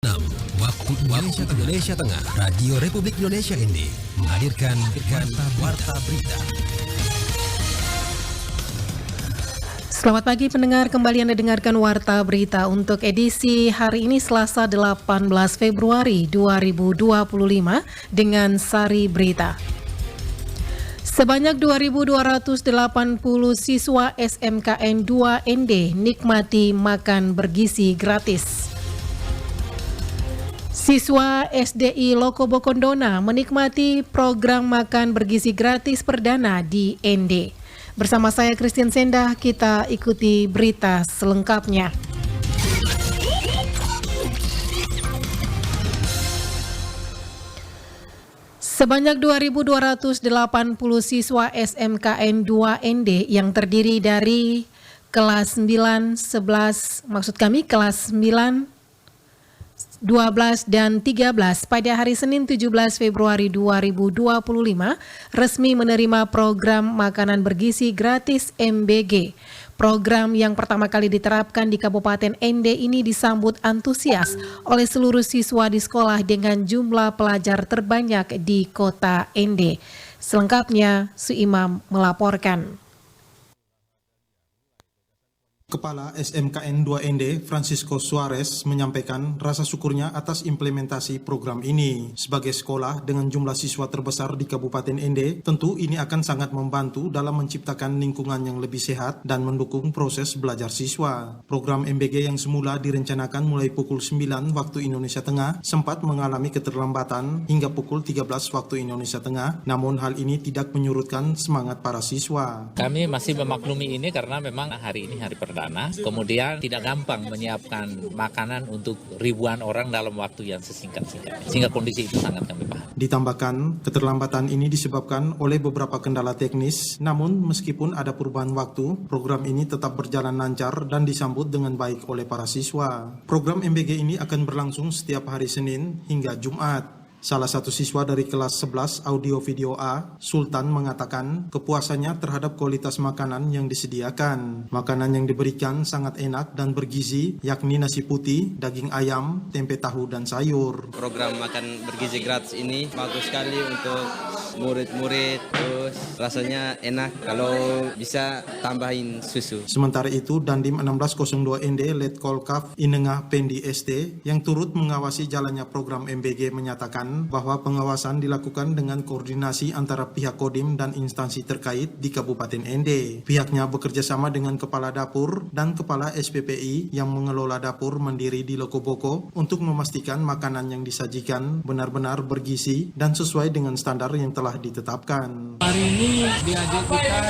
6 waktu Indonesia Tengah, Radio Republik Indonesia ND menghadirkan Warta Berita. Selamat pagi pendengar, kembali Anda dengarkan Warta Berita untuk edisi hari ini Selasa 18 Februari 2025 dengan Sari Berita. Sebanyak 2.280 siswa SMKN 2 ND nikmati makan bergizi gratis. Siswa SDI Loko Bokondona menikmati program makan bergizi gratis perdana di ND. Bersama saya Christine Sendah, kita ikuti berita selengkapnya. Sebanyak 2.280 siswa SMKN 2 ND yang terdiri dari kelas 9, 11, kelas 9, 12 dan 13 pada hari Senin 17 Februari 2025 resmi menerima program makanan bergizi gratis MBG. Program yang pertama kali diterapkan di Kabupaten ND ini disambut antusias oleh seluruh siswa di sekolah dengan jumlah pelajar terbanyak di kota ND. Selengkapnya, Suimam melaporkan. Kepala SMKN 2 ND, Francisco Suarez, menyampaikan rasa syukurnya atas implementasi program ini. Sebagai sekolah dengan jumlah siswa terbesar di Kabupaten ND, tentu ini akan sangat membantu dalam menciptakan lingkungan yang lebih sehat dan mendukung proses belajar siswa. Program MBG yang semula direncanakan mulai pukul 9 waktu Indonesia Tengah sempat mengalami keterlambatan hingga pukul 13 waktu Indonesia Tengah, namun hal ini tidak menyurutkan semangat para siswa. Kami masih memaklumi ini karena memang hari ini hari perdana. Kemudian tidak gampang menyiapkan makanan untuk ribuan orang dalam waktu yang sesingkat-singkatnya. Sehingga kondisi itu sangat kami paham. Ditambahkan, keterlambatan ini disebabkan oleh beberapa kendala teknis, namun meskipun ada perubahan waktu, program ini tetap berjalan lancar dan disambut dengan baik oleh para siswa. Program MBG ini akan berlangsung setiap hari Senin hingga Jumat. Salah satu siswa dari kelas 11 audio video A, Sultan, mengatakan kepuasannya terhadap kualitas makanan yang disediakan. Makanan yang diberikan sangat enak dan bergizi, yakni nasi putih, daging ayam, tempe tahu, dan sayur. Program makan bergizi gratis ini bagus sekali untuk murid-murid, terus rasanya enak kalau bisa tambahin susu. Sementara itu, Dandim 1602 ND Letkol Kaf Inengah Pendi ST yang turut mengawasi jalannya program MBG menyatakan bahwa pengawasan dilakukan dengan koordinasi antara pihak Kodim dan instansi terkait di Kabupaten ND. Pihaknya bekerja sama dengan Kepala Dapur dan Kepala SPPI yang mengelola dapur mandiri di Loko Boko untuk memastikan makanan yang disajikan benar-benar bergizi dan sesuai dengan standar yang telah ditetapkan. Hari ini diajak kita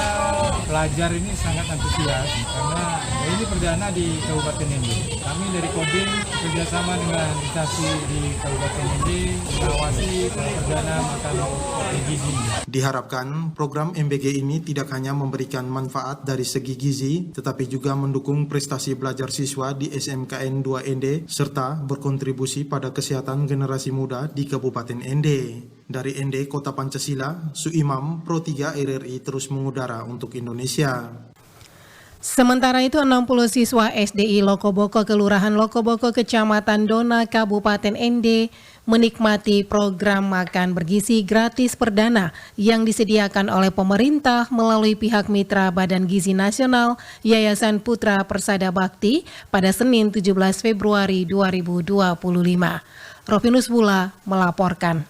pelajar ini sangat antusias karena ini perdana di Kabupaten ND. Kami dari Kodim bekerjasama dengan instansi di Kabupaten ND mengawasi perdana makan bergizi. Diharapkan program MBG ini tidak hanya memberikan manfaat dari segi gizi, tetapi juga mendukung prestasi belajar siswa di SMKN 2 ND serta berkontribusi pada kesehatan generasi muda di Kabupaten ND. Dari ND Kota Pancasila, Suimam Pro 3 RRI terus mengudara untuk Indonesia. Sementara itu 60 siswa SDI Loko Boko Kelurahan Loko Boko Kecamatan Dona Kabupaten ND menikmati program makan bergizi gratis perdana yang disediakan oleh pemerintah melalui pihak mitra Badan Gizi Nasional Yayasan Putra Persada Bakti pada Senin 17 Februari 2025. Rovinus Bula melaporkan.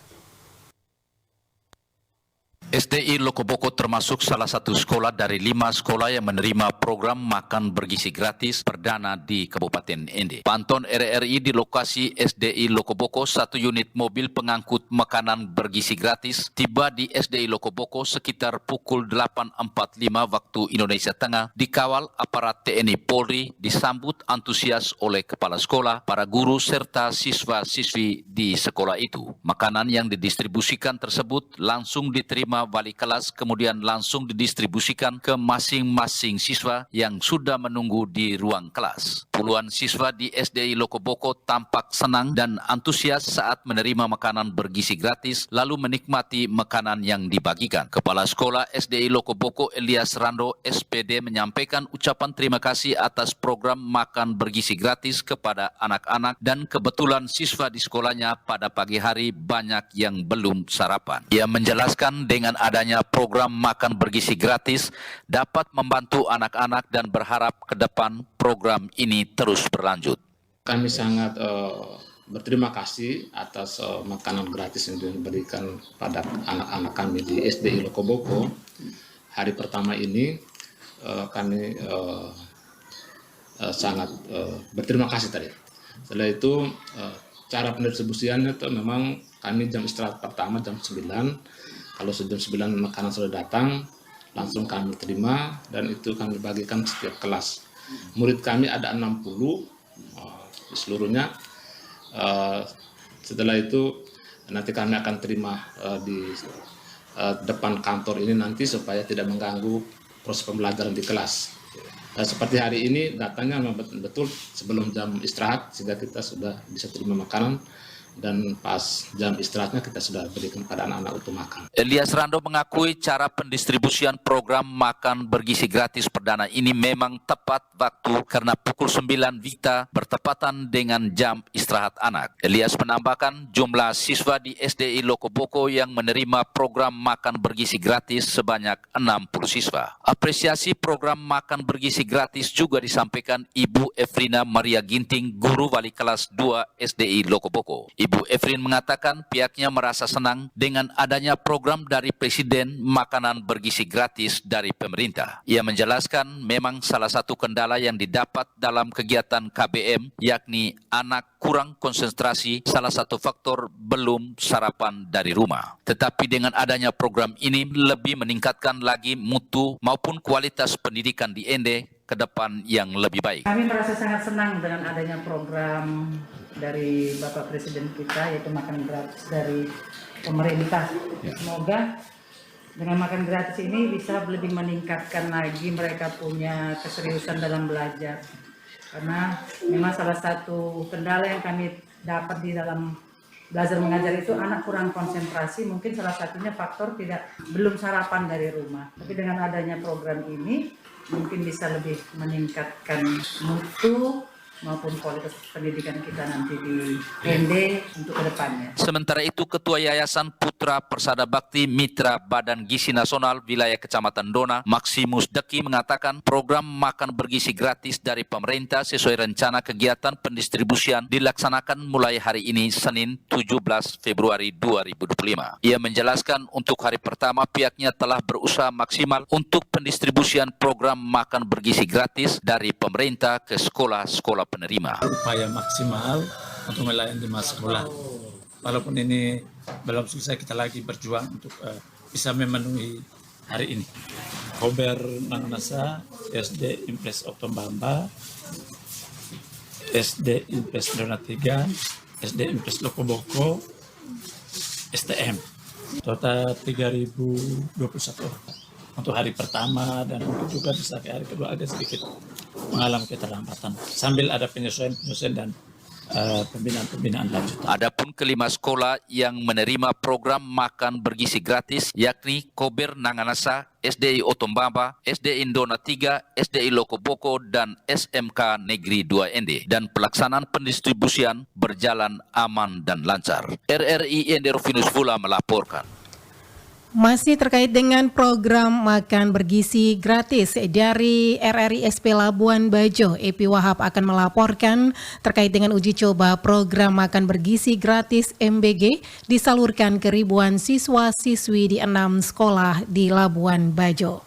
SDI Loko Boko termasuk salah satu sekolah dari 5 sekolah yang menerima program makan bergizi gratis perdana di Kabupaten ND. Pantauan RRI di lokasi SDI Loko Boko, 1 unit mobil pengangkut makanan bergizi gratis tiba di SDI Loko Boko sekitar pukul 8.45 waktu Indonesia Tengah, dikawal aparat TNI Polri, disambut antusias oleh kepala sekolah, para guru serta siswa-siswi di sekolah itu. Makanan yang didistribusikan tersebut langsung diterima menerima wali kelas kemudian langsung didistribusikan ke masing-masing siswa yang sudah menunggu di ruang kelas. Puluhan siswa di SDI Lokoboko tampak senang dan antusias saat menerima makanan bergizi gratis lalu menikmati makanan yang dibagikan. Kepala Sekolah SDI Lokoboko Elias Rando SPD menyampaikan ucapan terima kasih atas program makan bergizi gratis kepada anak-anak dan kebetulan siswa di sekolahnya pada pagi hari banyak yang belum sarapan. Ia menjelaskan dengan adanya program makan bergizi gratis dapat membantu anak-anak dan berharap ke depan program ini terus berlanjut. Kami sangat berterima kasih atas makanan gratis yang diberikan pada anak-anak kami di SDI Lokoboko. Hari pertama ini kami sangat berterima kasih tadi. Setelah itu cara pendistribusiannya itu memang kami jam istirahat pertama jam 9. Kalau jam 9 makanan sudah datang, langsung kami terima dan itu kami bagikan setiap kelas. Murid kami ada 60 seluruhnya. Setelah itu nanti kami akan terima di depan kantor ini nanti supaya tidak mengganggu proses pembelajaran di kelas. Seperti hari ini datanya betul sebelum jam istirahat sehingga kita sudah bisa terima makanan. Dan pas jam istirahatnya kita sudah berikan pada anak-anak untuk makan. Elias Rando mengakui cara pendistribusian program makan bergizi gratis perdana ini memang tepat waktu karena pukul 9 WITA bertepatan dengan jam istirahat anak. Elias menambahkan jumlah siswa di SDI Lokoboko yang menerima program makan bergizi gratis sebanyak 60 siswa. Apresiasi program makan bergizi gratis juga disampaikan Ibu Efrina Maria Ginting, guru wali kelas 2 SDI Lokoboko. Ibu Efrin mengatakan pihaknya merasa senang dengan adanya program dari Presiden makanan bergizi gratis dari pemerintah. Ia menjelaskan memang salah satu kendala yang didapat dalam kegiatan KBM yakni anak kurang konsentrasi, salah satu faktor belum sarapan dari rumah. Tetapi dengan adanya program ini lebih meningkatkan lagi mutu maupun kualitas pendidikan di Ende ke depan yang lebih baik. Kami merasa sangat senang dengan adanya program dari Bapak Presiden kita yaitu makan gratis dari pemerintah. Semoga dengan makan gratis ini bisa lebih meningkatkan lagi mereka punya keseriusan dalam belajar. Karena memang salah satu kendala yang kami dapat di dalam belajar mengajar itu anak kurang konsentrasi, mungkin salah satunya faktor belum sarapan dari rumah. Tapi dengan adanya program ini mungkin bisa lebih meningkatkan mutu maupun kualitas pendidikan kita nanti di ND untuk kedepannya. Sementara itu, Ketua Yayasan Putra Persada Bakti Mitra Badan Gizi Nasional Wilayah Kecamatan Dona, Maximus Deki mengatakan program makan bergizi gratis dari pemerintah sesuai rencana kegiatan pendistribusian dilaksanakan mulai hari ini Senin 17 Februari 2025. Ia menjelaskan untuk hari pertama pihaknya telah berusaha maksimal untuk pendistribusian program makan bergizi gratis dari pemerintah ke sekolah-sekolah penerima. Upaya maksimal untuk melayani di masa sekolah. Walaupun ini belum selesai, kita lagi berjuang untuk bisa memenuhi hari ini. Kober Nanganasa, SD Impres Otombamba, SD Impres Dona 3, SD Impres Lokoboko, STM. Total 3.021 orang. Untuk hari pertama dan mungkin juga bisa ke hari kedua agak sedikit mengalami keterlambatan sambil ada penyesuaian dan pembinaan lanjutan. Adapun kelima sekolah yang menerima program makan bergizi gratis yakni Kober Nanganasa, SDI Otombamba, SDI Indona 3, SDI Lokoboko dan SMK Negeri 2 ND dan pelaksanaan pendistribusian berjalan aman dan lancar. RRI Ende Rufinus Vula melaporkan. Masih terkait dengan program makan bergizi gratis dari RRI SP Labuan Bajo, Epi Wahab akan melaporkan terkait dengan uji coba program makan bergizi gratis MBG disalurkan ke ribuan siswa-siswi di 6 sekolah di Labuan Bajo.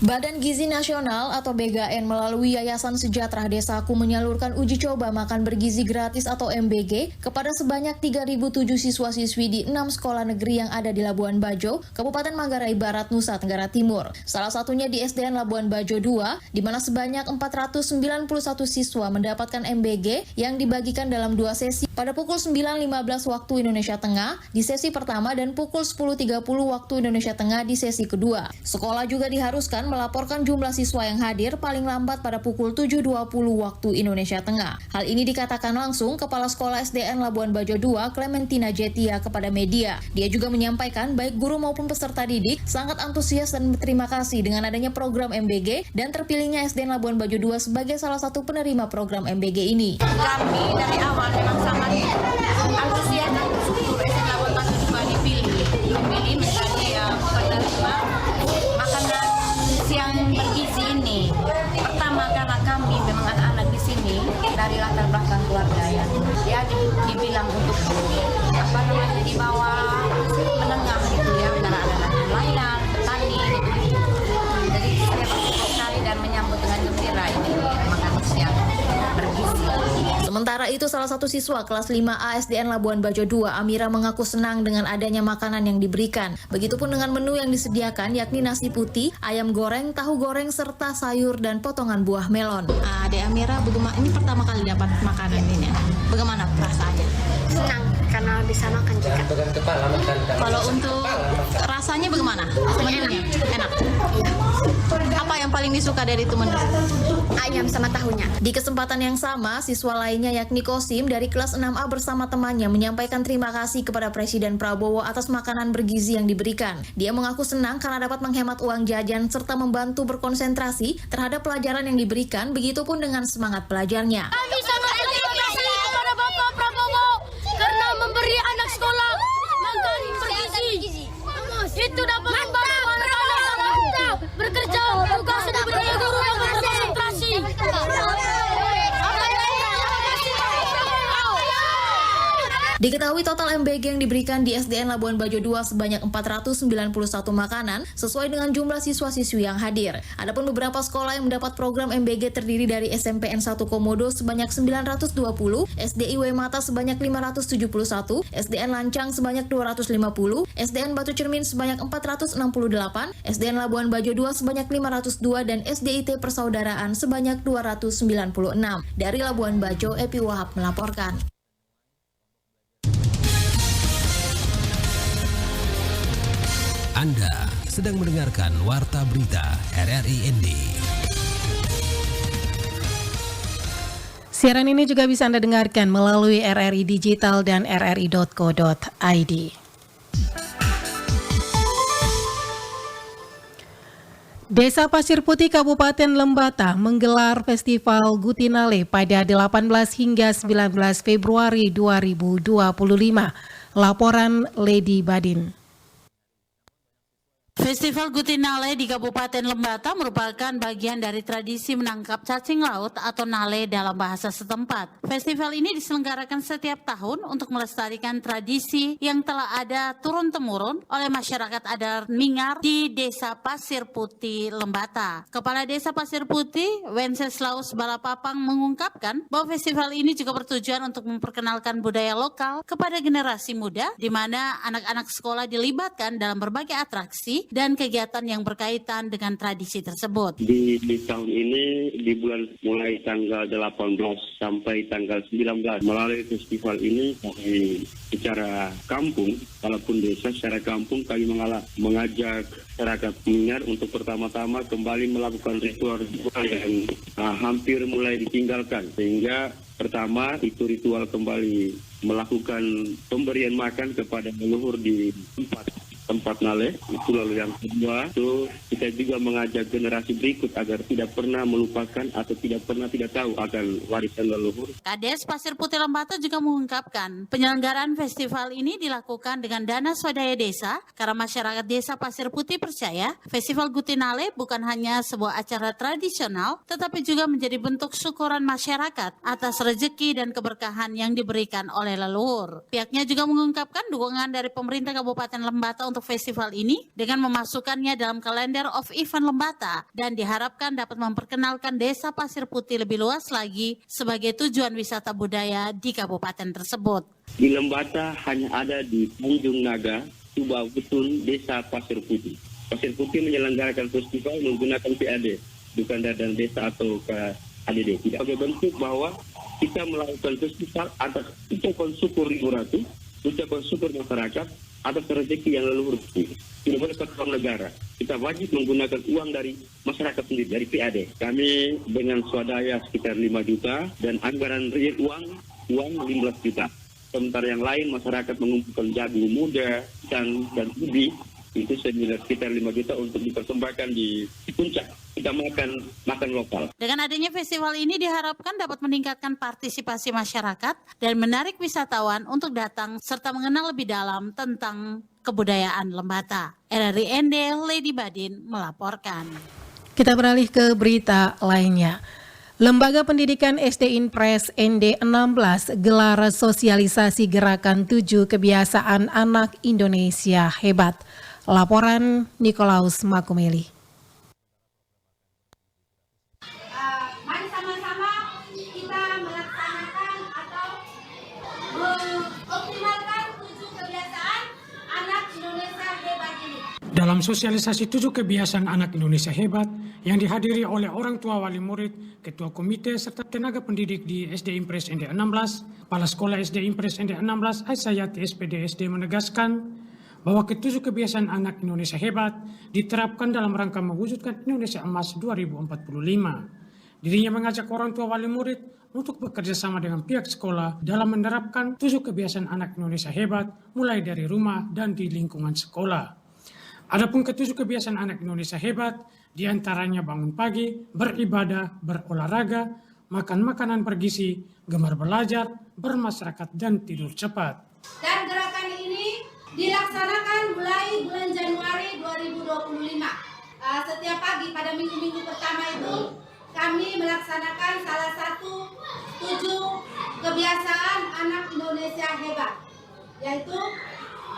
Badan Gizi Nasional atau BGN melalui Yayasan Sejahtera Desaku menyalurkan uji coba makan bergizi gratis atau MBG kepada sebanyak 3.007 siswa-siswi di 6 sekolah negeri yang ada di Labuan Bajo, Kabupaten Manggarai Barat, Nusa Tenggara Timur. Salah satunya di SDN Labuan Bajo 2, di mana sebanyak 491 siswa mendapatkan MBG yang dibagikan dalam 2 sesi pada pukul 9.15 waktu Indonesia Tengah di sesi pertama dan pukul 10.30 waktu Indonesia Tengah di sesi kedua. Sekolah juga diharuskan melaporkan jumlah siswa yang hadir paling lambat pada pukul 7.20 waktu Indonesia Tengah. Hal ini dikatakan langsung Kepala Sekolah SDN Labuan Bajo 2, Clementina Jetia kepada media. Dia juga menyampaikan baik guru maupun peserta didik sangat antusias dan berterima kasih dengan adanya program MBG dan terpilihnya SDN Labuan Bajo 2 sebagai salah satu penerima program MBG ini. Kami dari awal memang sangat antusias dan bersyukur SDN Labuan Bajo 2 dipilih menjadi penerima makanan siang bergizi ini. Pertama karena kami memang anak-anak di sini dari latar belakang keluarga ya dibilang untuk di bawah menengah gitu ya, karena ada nelayan, petani gitu. Jadi saya bersyukur sekali dan menyambut dengan gembira ini makanan siang bergizi. Sementara itu, salah satu siswa kelas 5A SDN Labuan Bajo 2, Amira, mengaku senang dengan adanya makanan yang diberikan. Begitupun dengan menu yang disediakan, yakni nasi putih, ayam goreng, tahu goreng, serta sayur dan potongan buah melon. Adek Amira, ini pertama kali dapat makanan ini. Bagaimana perasaannya? Senang karena bisa makan juga. Kalau untuk rasanya bagaimana? Menunya enak. Iya. Apa yang paling disuka dari itu menu? Ayam sama tahunya. Di kesempatan yang sama, siswa lainnya yakni Kosim dari kelas 6A bersama temannya menyampaikan terima kasih kepada Presiden Prabowo atas makanan bergizi yang diberikan. Dia mengaku senang karena dapat menghemat uang jajan serta membantu berkonsentrasi terhadap pelajaran yang diberikan, begitupun dengan semangat belajarnya. Kami sangat berterima kasih kepada Bapak Prabowo karena memberi anak sekolah makan bergizi. Itu dapat membantu anak-anak bekerja tugas sebagai guru yang berkonsentrasi. Diketahui total MBG yang diberikan di SDN Labuan Bajo 2 sebanyak 491 makanan sesuai dengan jumlah siswa-siswi yang hadir. Adapun beberapa sekolah yang mendapat program MBG terdiri dari SMPN 1 Komodo sebanyak 920, SDIW Mata sebanyak 571, SDN Lancang sebanyak 250, SDN Batu Cermin sebanyak 468, SDN Labuan Bajo 2 sebanyak 502 dan SDIT Persaudaraan sebanyak 296. Dari Labuan Bajo, Epi Wahab melaporkan. Anda sedang mendengarkan Warta Berita RRI ND. Siaran ini juga bisa Anda dengarkan melalui RRI Digital dan rri.co.id. Desa Pasir Putih Kabupaten Lembata menggelar Festival Gutinale pada 18 hingga 19 Februari 2025. Laporan Lady Badin. Festival Gutinale di Kabupaten Lembata merupakan bagian dari tradisi menangkap cacing laut atau nale dalam bahasa setempat. Festival ini diselenggarakan setiap tahun untuk melestarikan tradisi yang telah ada turun-temurun oleh masyarakat adat Ningar di Desa Pasir Putih, Lembata. Kepala Desa Pasir Putih, Wenceslaus Balapapang, mengungkapkan bahwa festival ini juga bertujuan untuk memperkenalkan budaya lokal kepada generasi muda, di mana anak-anak sekolah dilibatkan dalam berbagai atraksi dan kegiatan yang berkaitan dengan tradisi tersebut. Di tahun ini, di bulan mulai tanggal 18 sampai tanggal 19, melalui festival ini kami secara kampung, walaupun desa secara kampung kami mengajak masyarakat Ningar untuk pertama-tama kembali melakukan ritual yang hampir mulai ditinggalkan, sehingga pertama itu ritual kembali melakukan pemberian makan kepada leluhur di tempat nale. Itu lalu yang kedua itu kita juga mengajak generasi berikut agar tidak pernah melupakan atau tidak tahu akan warisan leluhur. Kades Pasir Putih Lembata juga mengungkapkan penyelenggaraan festival ini dilakukan dengan dana swadaya desa karena masyarakat Desa Pasir Putih percaya Festival Gutinale bukan hanya sebuah acara tradisional tetapi juga menjadi bentuk syukuran masyarakat atas rezeki dan keberkahan yang diberikan oleh leluhur. Pihaknya juga mengungkapkan dukungan dari pemerintah Kabupaten Lembata untuk untuk festival ini dengan memasukkannya dalam kalender of event Lembata dan diharapkan dapat memperkenalkan Desa Pasir Putih lebih luas lagi sebagai tujuan wisata budaya di kabupaten tersebut. Di Lembata hanya ada di Tanjung Naga, Tuba Betun, Desa Pasir Putih. Pasir Putih menyelenggarakan festival menggunakan PAD, bukan dana desa atau ke ADD. Tidak sebagai bentuk bahwa kita melakukan festival atas ucapan syukur Ibu Ratu, ucapan syukur masyarakat atas rezeki yang leluhur. Tidak boleh pakai uang negara. Kita wajib menggunakan uang dari masyarakat sendiri, dari PAD. Kami dengan swadaya sekitar 5 juta dan anggaran real uang 15 juta. Sementara yang lain masyarakat mengumpulkan jagung muda, dan ubi, itu sekitar 5 juta untuk dipersembahkan di puncak. Kita makan lokal. Dengan adanya festival ini diharapkan dapat meningkatkan partisipasi masyarakat dan menarik wisatawan untuk datang serta mengenal lebih dalam tentang kebudayaan Lembata. RRI ND, Lady Badin melaporkan. Kita beralih ke berita lainnya. Lembaga Pendidikan SD Impres ND 16 gelar sosialisasi gerakan 7 kebiasaan anak Indonesia hebat. Laporan Nikolaus Makumeli. Mari sama-sama kita melaksanakan atau mengoptimalkan 7 kebiasaan anak Indonesia hebat ini. Dalam sosialisasi 7 kebiasaan anak Indonesia hebat yang dihadiri oleh orang tua wali murid, ketua komite serta tenaga pendidik di SD Impres ND 16, Kepala Sekolah SD Impres ND 16 Aisyayati SPD SD menegaskan bahwa ke-7 kebiasaan anak Indonesia hebat diterapkan dalam rangka mewujudkan Indonesia Emas 2045. Dirinya mengajak orang tua wali murid untuk bekerja sama dengan pihak sekolah dalam menerapkan 7 kebiasaan anak Indonesia hebat mulai dari rumah dan di lingkungan sekolah. Adapun ke-7 kebiasaan anak Indonesia hebat diantaranya bangun pagi, beribadah, berolahraga, makan makanan bergizi, gemar belajar, bermasyarakat, dan tidur cepat. Dan gerakan ini dilaksanakan mulai bulan Januari 2025. Setiap pagi pada minggu-minggu pertama itu kami melaksanakan salah satu 7 kebiasaan anak Indonesia hebat, yaitu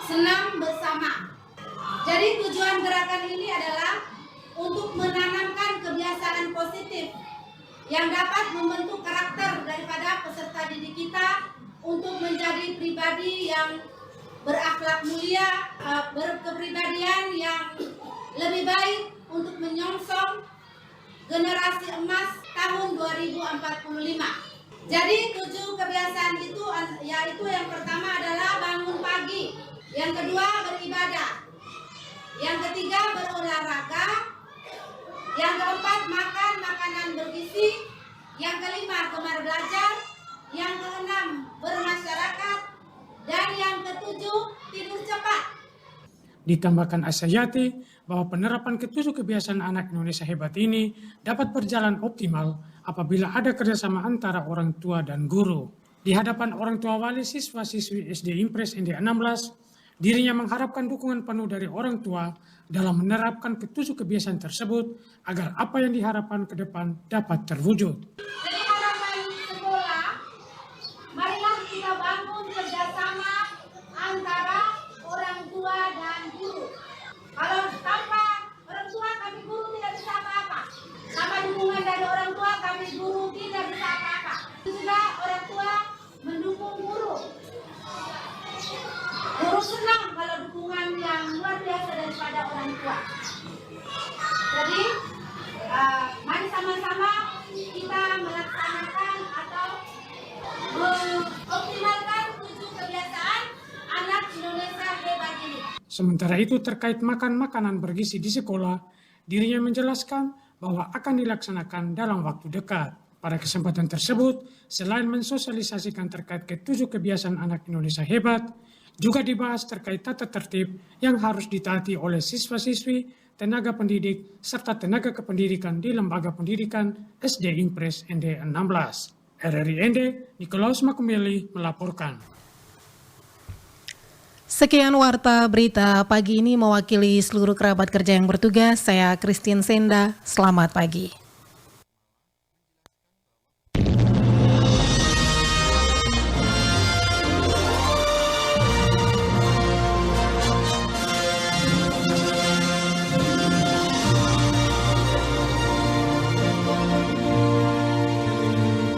senam bersama. Jadi tujuan gerakan ini adalah untuk menanamkan kebiasaan positif yang dapat membentuk karakter daripada peserta didik kita untuk menjadi pribadi yang berakhlak mulia, berkepribadian yang lebih baik untuk menyongsong generasi emas tahun 2045. Jadi 7 kebiasaan itu yaitu yang pertama adalah bangun pagi, yang kedua beribadah, yang ketiga berolahraga, yang keempat makan makanan bergizi, yang kelima gemar belajar, yang keenam bermasyarakat, dan yang ketujuh tidur cepat. Ditambahkan Aisyayati bahwa penerapan ke-7 kebiasaan anak Indonesia hebat ini dapat berjalan optimal apabila ada kerjasama antara orang tua dan guru. Di hadapan orang tua wali siswa-siswi SD Impres ND 16, dirinya mengharapkan dukungan penuh dari orang tua dalam menerapkan ke-7 kebiasaan tersebut agar apa yang diharapkan ke depan dapat terwujud. Jadi harapan sekolah, marilah kita bangun kerjasama antara orang tua dan guru. Kalau tanpa orang tua kami guru tidak bisa apa-apa. Tanpa dukungan dari orang tua kami guru tidak bisa apa-apa. Juga orang tua mendukung guru. Guru senang kalau dukungan yang luar biasa daripada orang tua. Jadi mari sama-sama kita melaksanakan atau mengoptimalkan 7 kebiasaan anak Indonesia hebat ini. Sementara itu terkait makan makanan bergizi di sekolah, dirinya menjelaskan bahwa akan dilaksanakan dalam waktu dekat. Pada kesempatan tersebut, selain mensosialisasikan terkait ke-7 kebiasaan anak Indonesia hebat, juga dibahas terkait tata tertib yang harus ditaati oleh siswa-siswi, tenaga pendidik, serta tenaga kependidikan di Lembaga Pendidikan SD Impres ND 16. RRI ND, Nikolaus Makumeli melaporkan. Sekian warta berita pagi ini mewakili seluruh kerabat kerja yang bertugas. Saya Christine Senda, selamat pagi.